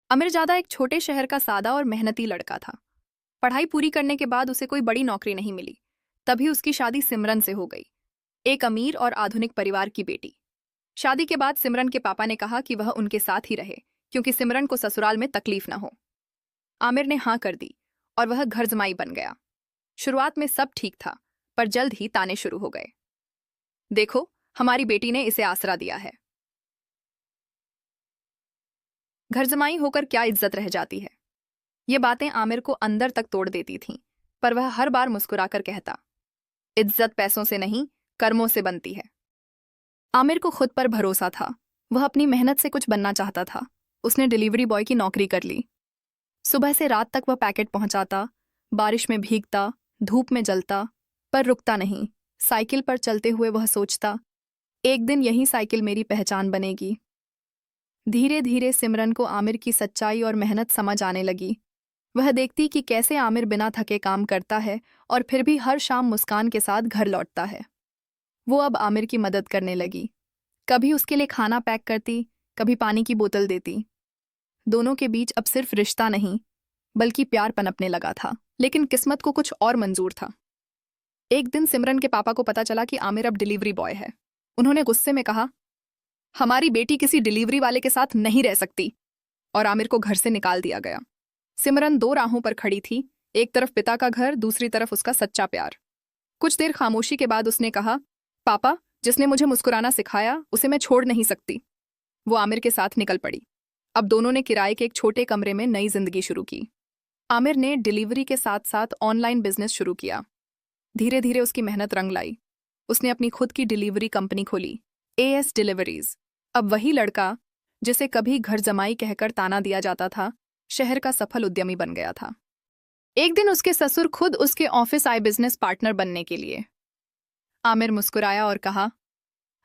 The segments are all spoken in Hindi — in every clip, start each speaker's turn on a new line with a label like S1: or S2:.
S1: अमीरजादा एक छोटे शहर का सादा और मेहनती लड़का था। पढ़ाई पूरी करने के बाद उसे कोई बड़ी नौकरी नहीं मिली। तभी उसकी शादी सिमरन से हो गई, एक अमीर और आधुनिक परिवार की बेटी। शादी के बाद सिमरन के पापा ने कहा कि वह उनके साथ ही रहे, क्योंकि सिमरन को ससुराल में तकलीफ न हो। आमिर ने हाँ कर दी और वह घर जमाई बन गया। शुरुआत में सब ठीक था, पर जल्द ही ताने शुरू हो गए। देखो, हमारी बेटी ने इसे आसरा दिया है। घर जमाई होकर क्या इज्जत रह जाती है। ये बातें आमिर को अंदर तक तोड़ देती थीं, पर वह हर बार मुस्कुराकर कहता, इज्जत पैसों से नहीं, कर्मों से बनती है। आमिर को खुद पर भरोसा था। वह अपनी मेहनत से कुछ बनना चाहता था। उसने डिलीवरी बॉय की नौकरी कर ली। सुबह से रात तक वह पैकेट पहुंचाता, बारिश में भीगता, धूप में जलता, पर रुकता नहीं। साइकिल पर चलते हुए वह सोचता, एक दिन यही साइकिल मेरी पहचान बनेगी। धीरे धीरे सिमरन को आमिर की सच्चाई और मेहनत समझ आने लगी। वह देखती कि कैसे आमिर बिना थके काम करता है और फिर भी हर शाम मुस्कान के साथ घर लौटता है। वो अब आमिर की मदद करने लगी। कभी उसके लिए खाना पैक करती, कभी पानी की बोतल देती। दोनों के बीच अब सिर्फ रिश्ता नहीं, बल्कि प्यार पनपने लगा था। लेकिन किस्मत को कुछ और मंजूर था। एक दिन सिमरन के पापा को पता चला कि आमिर अब डिलीवरी बॉय है। उन्होंने गुस्से में कहा, हमारी बेटी किसी डिलीवरी वाले के साथ नहीं रह सकती, और आमिर को घर से निकाल दिया गया। सिमरन दो राहों पर खड़ी थी, एक तरफ पिता का घर, दूसरी तरफ उसका सच्चा प्यार। कुछ देर खामोशी के बाद उसने कहा, पापा, जिसने मुझे मुस्कुराना सिखाया उसे मैं छोड़ नहीं सकती। वो आमिर के साथ निकल पड़ी। अब दोनों ने किराए के एक छोटे कमरे में नई जिंदगी शुरू की। आमिर ने डिलीवरी के साथ साथ ऑनलाइन बिजनेस शुरू किया। धीरे धीरे उसकी मेहनत रंग लाई। उसने अपनी खुद की डिलीवरी कंपनी खोली, एएस डिलीवरीज। अब वही लड़का, जिसे कभी घर जमाई कहकर ताना दिया जाता था, शहर का सफल उद्यमी बन गया था। एक दिन उसके ससुर खुद उसके ऑफिस आए बिजनेस पार्टनर बनने के लिए। आमिर मुस्कुराया और कहा,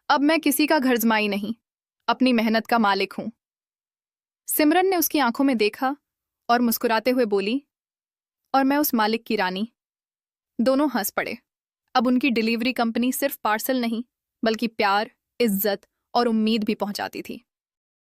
S1: अब मैं किसी का घर जमाई नहीं, अपनी मेहनत का मालिक हूं। सिमरन ने उसकी आंखों में देखा और मुस्कुराते हुए बोली, और मैं उस मालिक की रानी। दोनों हंस पड़े। अब उनकी डिलीवरी कंपनी सिर्फ पार्सल नहीं, बल्कि प्यार, इज्जत और उम्मीद भी पहुंचाती थी।